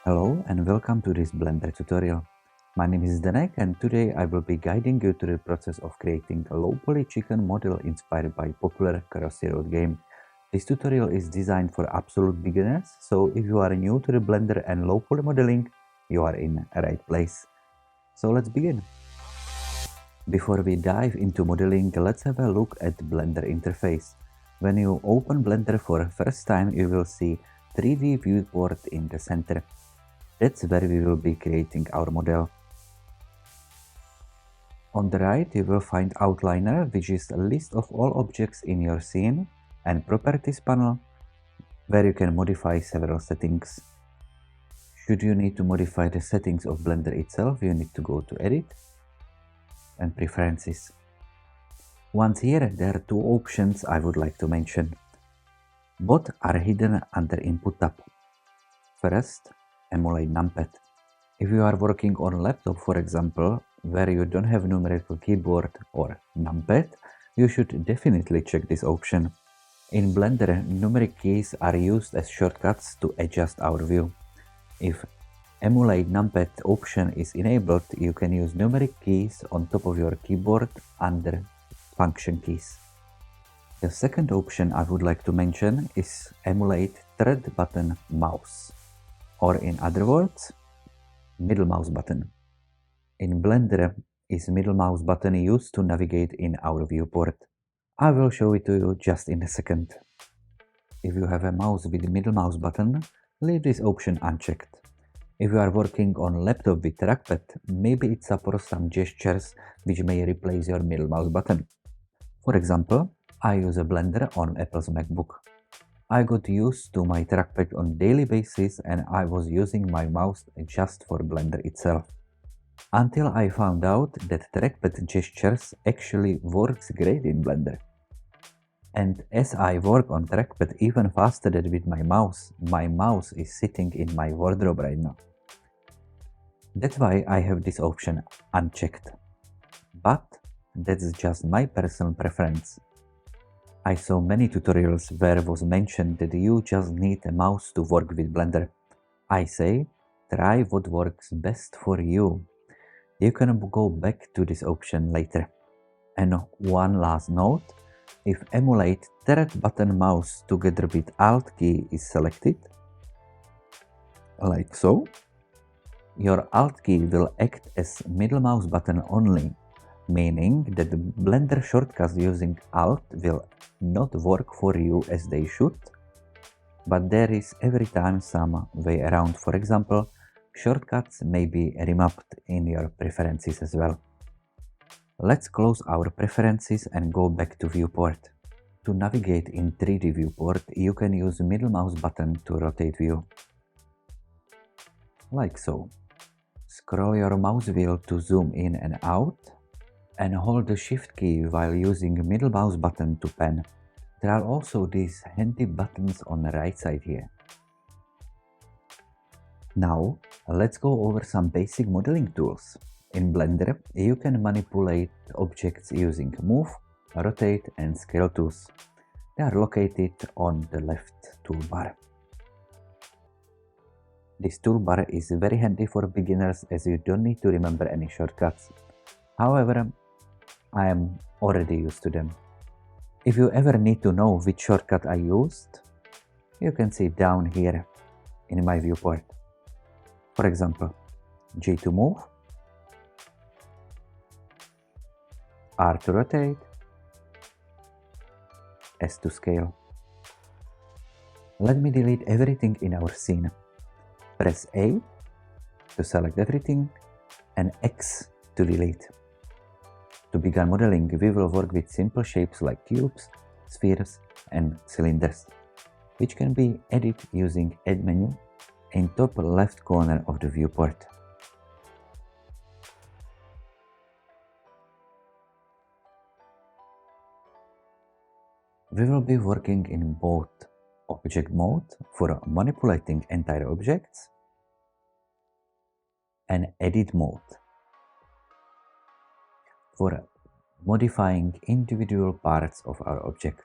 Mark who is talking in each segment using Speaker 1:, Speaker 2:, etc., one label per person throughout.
Speaker 1: Hello and welcome to this Blender tutorial. My name is Zdenek and today I will be guiding you through the process of creating a low-poly chicken model inspired by popular Crossy Road game. This tutorial is designed for absolute beginners, so if you are new to the Blender and low-poly modeling, you are in the right place. So let's begin. Before we dive into modeling, let's have a look at the Blender interface. When you open Blender for the first time, you will see 3D viewport in the center. That's where we will be creating our model. On the right, you will find Outliner, which is a list of all objects in your scene, and Properties panel, where you can modify several settings. Should you need to modify the settings of Blender itself, you need to go to Edit and Preferences. Once here, there are two options I would like to mention. Both are hidden under Input tab. First, emulate numpad. If you are working on laptop, for example, where you don't have numerical keyboard or numpad, you should definitely check this option. In Blender, numeric keys are used as shortcuts to adjust our view. If emulate numpad option is enabled, you can use numeric keys on top of your keyboard under function keys. The second option I would like to mention is emulate third button mouse, or in other words, middle mouse button. In Blender is middle mouse button used to navigate in our viewport. I will show it to you just in a second. If you have a mouse with middle mouse button, leave this option unchecked. If you are working on laptop with trackpad, maybe it supports some gestures which may replace your middle mouse button. For example, I use a Blender on Apple's MacBook. I got used to my trackpad on daily basis and I was using my mouse just for Blender itself. Until I found out that trackpad gestures actually works great in Blender. And as I work on trackpad even faster than with my mouse is sitting in my wardrobe right now. That's why I have this option unchecked. But that's just my personal preference. I saw many tutorials where was mentioned that you just need a mouse to work with Blender. I say, try what works best for you. You can go back to this option later. And one last note, if emulate third button mouse together with Alt key is selected, like so, your Alt key will act as middle mouse button only, meaning that the Blender shortcuts using Alt will not work for you as they should, but there is every time some way around. For example, shortcuts may be remapped in your preferences as well. Let's close our preferences and go back to viewport. To navigate in 3D viewport, you can use middle mouse button to rotate view. Like so. Scroll your mouse wheel to zoom in and out, and hold the shift key while using middle mouse button to pan. There are also these handy buttons on the right side here. Now, let's go over some basic modeling tools. In Blender, you can manipulate objects using Move, Rotate and Scale tools. They are located on the left toolbar. This toolbar is very handy for beginners as you don't need to remember any shortcuts. However, I am already used to them. If you ever need to know which shortcut I used, you can see down here in my viewport. For example, G to move, R to rotate, S to scale. Let me delete everything in our scene. Press A to select everything and X to delete. To begin modeling, we will work with simple shapes like cubes, spheres and cylinders, which can be edited using Add menu in top left corner of the viewport. We will be working in both object mode for manipulating entire objects and edit mode for modifying individual parts of our object.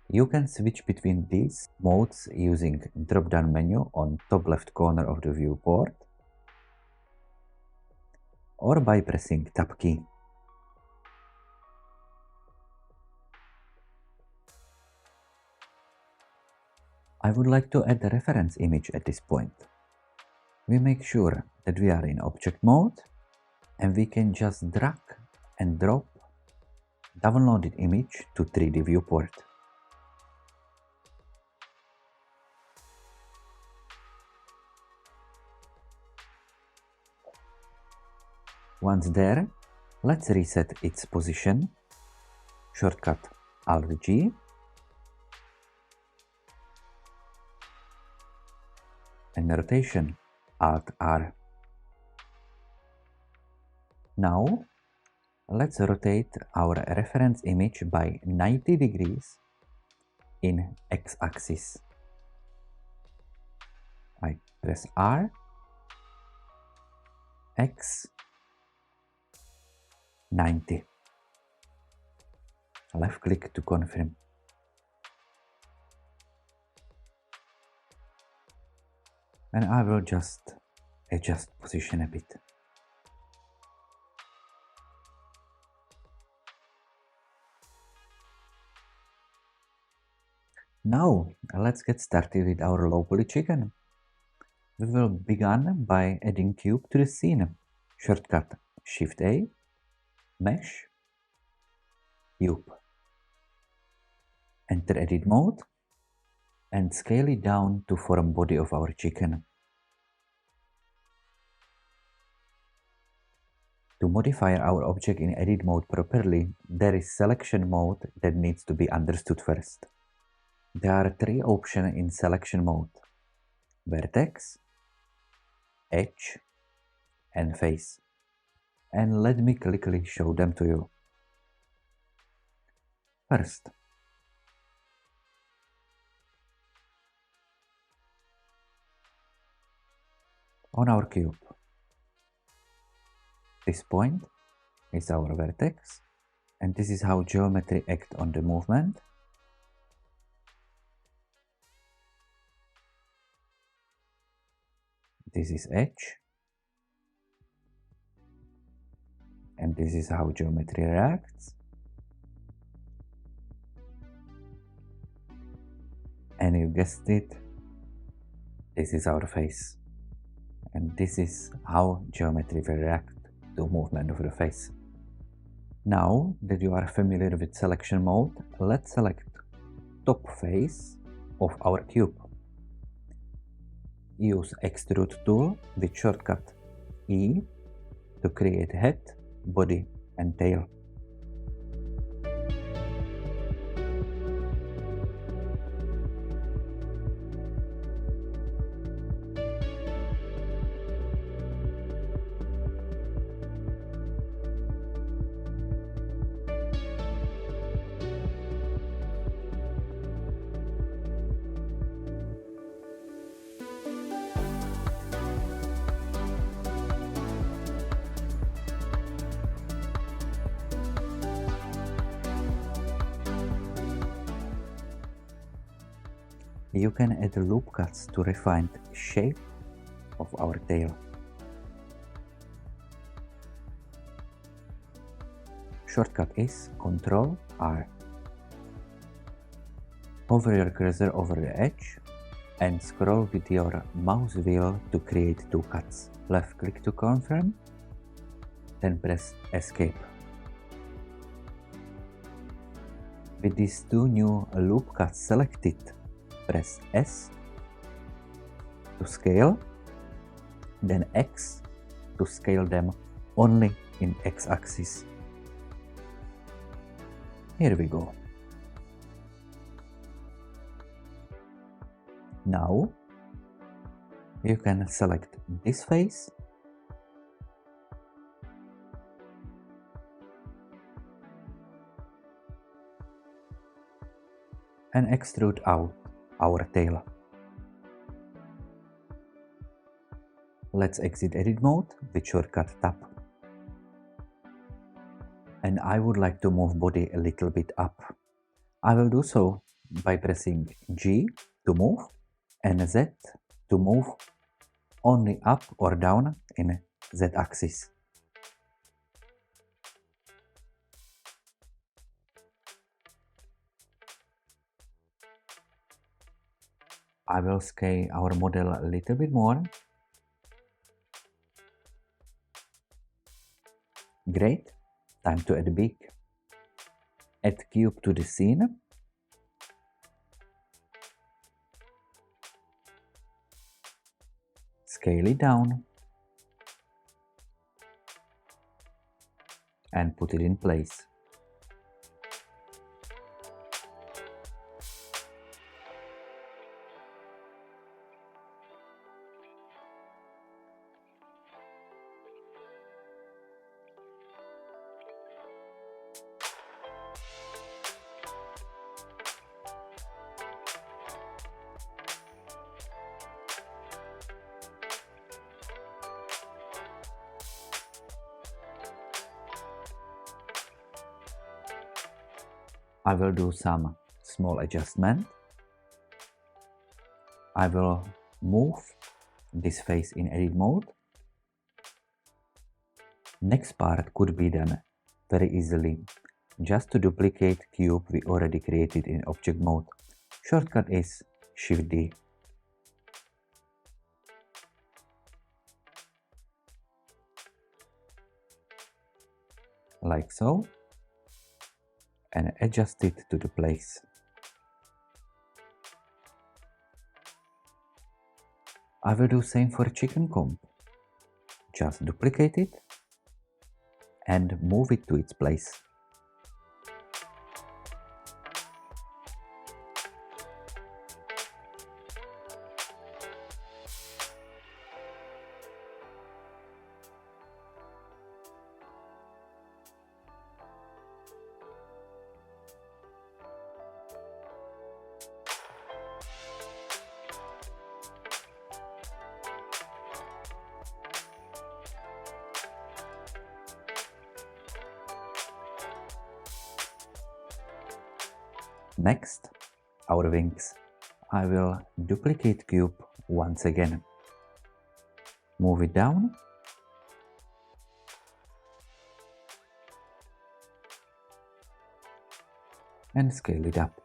Speaker 1: You can switch between these modes using drop-down menu on top left corner of the viewport or by pressing Tab key. I would like to add a reference image at this point. We make sure that we are in object mode and we can just drag and drop downloaded image to 3D viewport. Once there, let's reset its position. Shortcut Alt-G. And rotation Alt-R. Now, let's rotate our reference image by 90 degrees in x-axis. I press R, X, 90. Left click to confirm. And I will just adjust position a bit. Now, let's get started with our low poly chicken. We will begin by adding cube to the scene. Shortcut Shift A, Mesh, Cube. Enter edit mode and scale it down to form body of our chicken. To modify our object in edit mode properly, there is selection mode that needs to be understood first. There are 3 options in selection mode: vertex, edge, and face. And let me quickly show them to you. First, on our cube, this point is our vertex, and this is how geometry acts on the movement. This is edge, and this is how geometry reacts. And you guessed it, this is our face. And this is how geometry will react to movement of the face. Now that you are familiar with selection mode, let's select top face of our cube. Use Extrude tool with shortcut E to create head, body, and tail. You can add loop cuts to refine the shape of our tail. Shortcut is Ctrl R. Hover your cursor over the edge and scroll with your mouse wheel to create 2 cuts. Left click to confirm, then press Escape. With these 2 new loop cuts selected, press S to scale, then X to scale them only in X-axis. Here we go. Now you can select this face and extrude out our tail. Let's exit edit mode with shortcut Tab. And I would like to move body a little bit up. I will do so by pressing G to move and Z to move only up or down in Z-axis. I will scale our model a little bit more. Great, time to add beak. Add cube to the scene. Scale it down. And put it in place. I will do some small adjustment. I will move this face in edit mode. Next part could be done very easily. Just to duplicate cube we already created in object mode. Shortcut is Shift D. Like so. And adjust it to the place. I will do same for chicken comp. Just duplicate it and move it to its place. Next, our wings. I will duplicate cube once again. Move it down. And scale it up.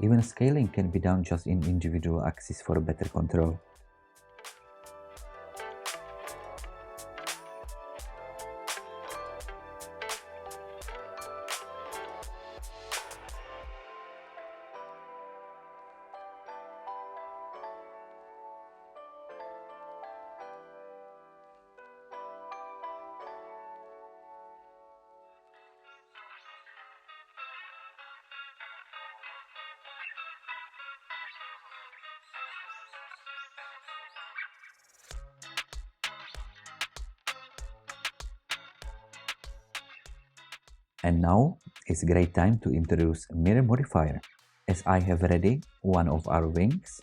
Speaker 1: Even scaling can be done just in individual axes for better control. And now is a great time to introduce mirror modifier, as I have ready one of our wings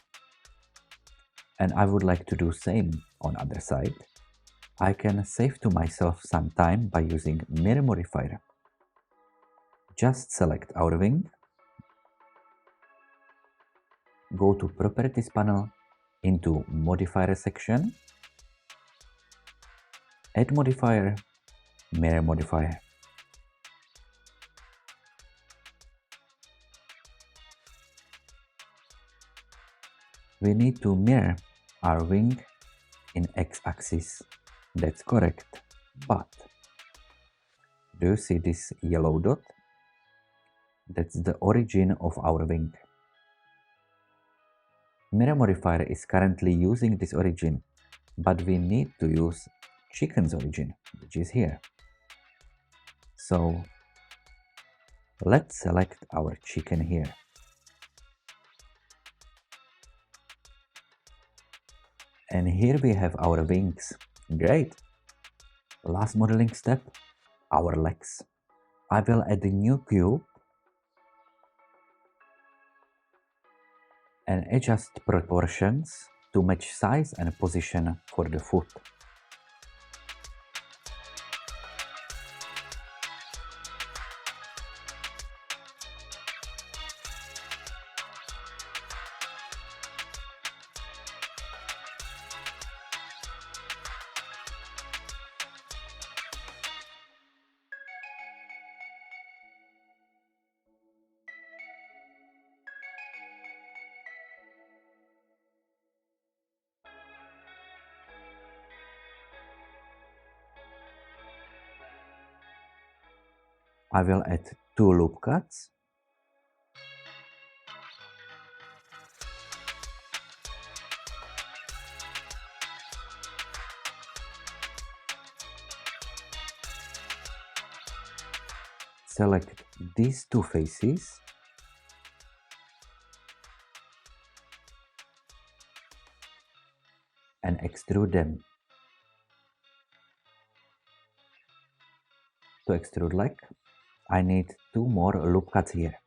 Speaker 1: and I would like to do same on other side. I can save to myself some time by using mirror modifier. Just select our wing, go to properties panel into modifier section, add modifier, mirror modifier. We need to mirror our wing in x-axis. That's correct. But do you see this yellow dot? That's the origin of our wing. Mirror modifier is currently using this origin, but we need to use chicken's origin, which is here. So let's select our chicken here. And here we have our wings. Great! Last modeling step, our legs. I will add a new cube and adjust proportions to match size and position for the foot. I will add 2 loop cuts. Select these 2 faces and extrude them. To extrude leg, I need 2 more loop cuts here.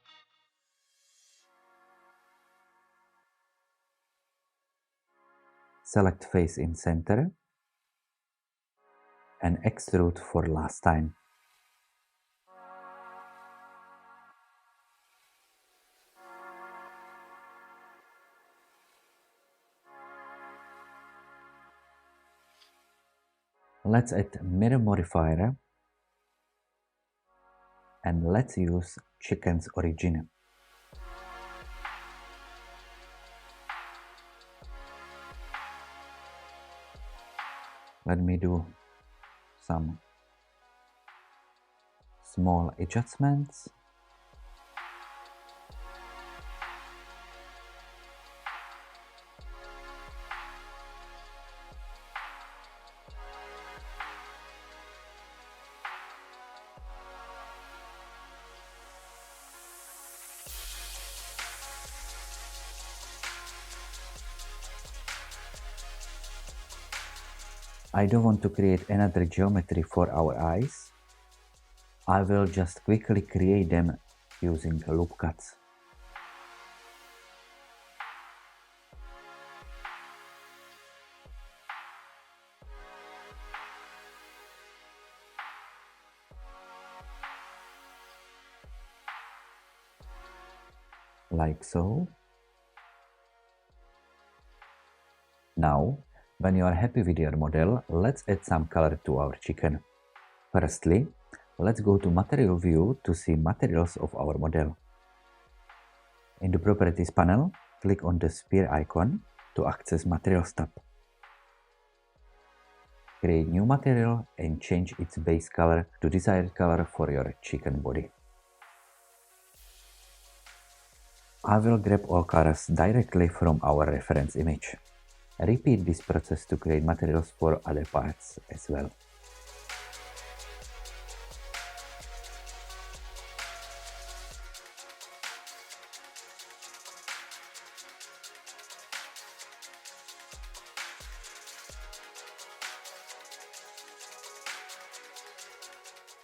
Speaker 1: Select face in center and extrude for last time. Let's add mirror modifier and let's use chicken's origin. Let me do some small adjustments. I don't want to create another geometry for our eyes. I will just quickly create them using loop cuts. Like so. Now, when you are happy with your model, let's add some color to our chicken. Firstly, let's go to Material View to see materials of our model. In the Properties panel, click on the sphere icon to access Materials tab. Create new material and change its base color to desired color for your chicken body. I will grab all colors directly from our reference image. Repeat this process to create materials for other parts as well.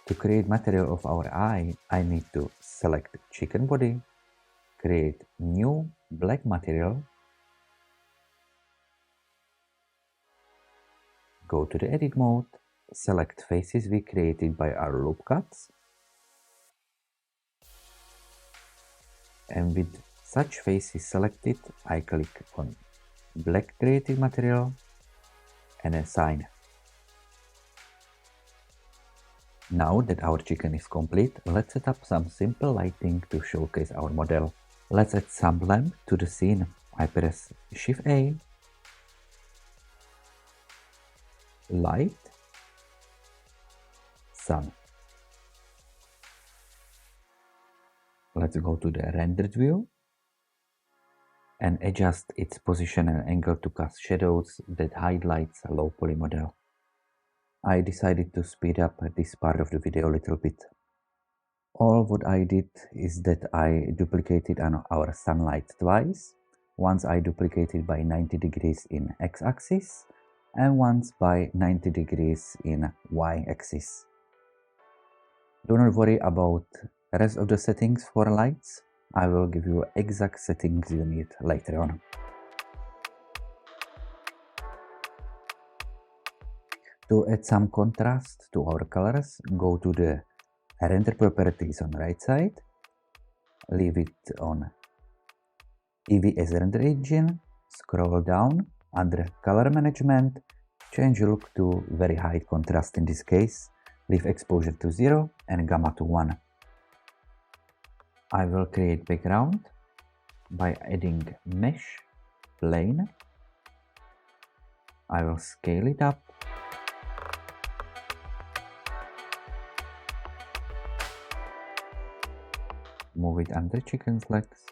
Speaker 1: To create material of our eye, I need to select chicken body, create new black material, go to the edit mode, select faces we created by our loop cuts, and with such faces selected, I click on black created material and assign. Now that our chicken is complete, let's set up some simple lighting to showcase our model. Let's add some lamp to the scene. I press Shift A, light, sun. Let's go to the rendered view and adjust its position and angle to cast shadows that highlights a low poly model. I decided to speed up this part of the video a little bit. All what I did is that I duplicated our sunlight twice. Once I duplicated by 90 degrees in x-axis and once by 90 degrees in y-axis. Do not worry about the rest of the settings for lights. I will give you exact settings you need later on. To add some contrast to our colors, go to the render properties on right side, leave it on EV as render engine, scroll down under color management, change look to very high contrast in this case, leave exposure to 0 and gamma to 1. I will create background by adding mesh plane. I will scale it up. move it under chicken's legs.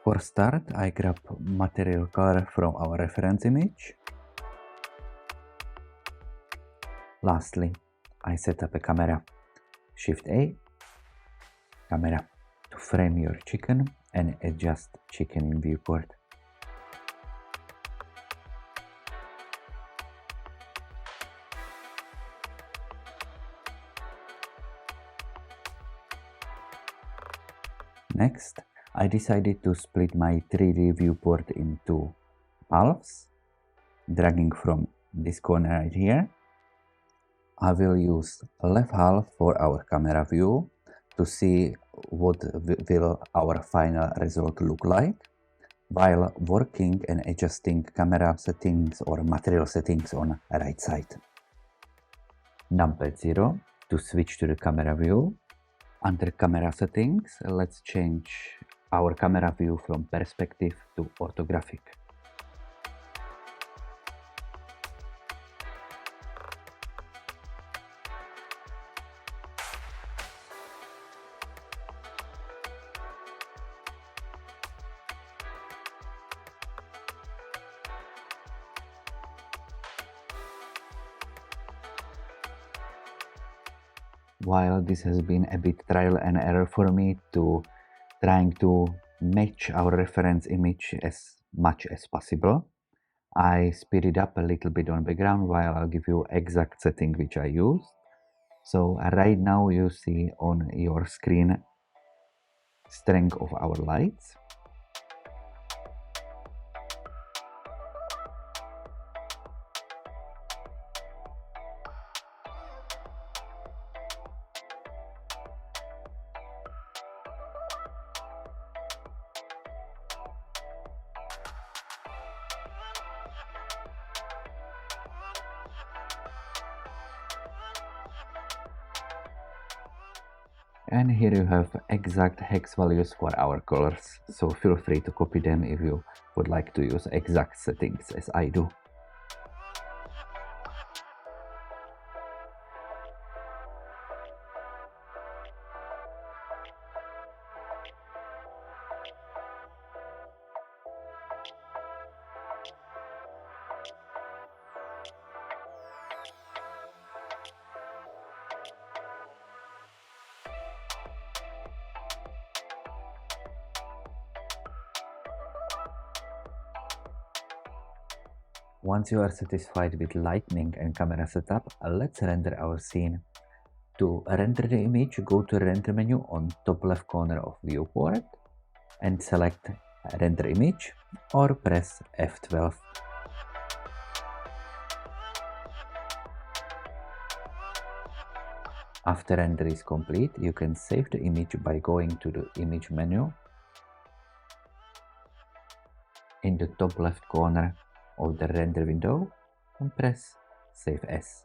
Speaker 1: For start, I grab material color from our reference image. Lastly, I set up a camera. Shift A, camera, to frame your chicken and adjust chicken in viewport. Next, I decided to split my 3D viewport into halves, dragging from this corner right here. I will use left half for our camera view to see what will our final result look like, while working and adjusting camera settings or material settings on right side. Number 0 to switch to the camera view. Under camera settings, let's change our camera view from perspective to orthographic. While this has been a bit trial and error for me to trying to match our reference image as much as possible, I speed it up a little bit on background while I'll give you exact setting which I used. So right now you see on your screen strength of our lights. And here you have exact hex values for our colors, so feel free to copy them if you would like to use exact settings as I do. Once you are satisfied with lighting and camera setup, let's render our scene. To render the image, go to render menu on top left corner of viewport and select render image or press F12. After render is complete, you can save the image by going to the image menu in the top left corner of the render window and press Save As.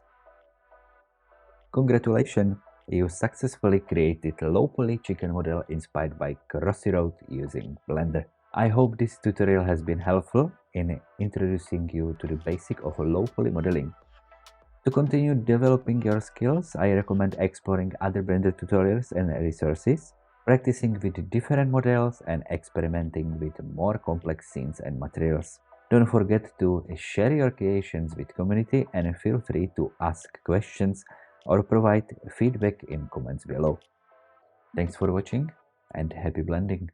Speaker 1: Congratulations! You successfully created a low poly chicken model inspired by Crossy Road using Blender. I hope this tutorial has been helpful in introducing you to the basic of low poly modeling. To continue developing your skills, I recommend exploring other Blender tutorials and resources, practicing with different models and experimenting with more complex scenes and materials. Don't forget to share your creations with community and feel free to ask questions or provide feedback in comments below. Thanks for watching and happy blending!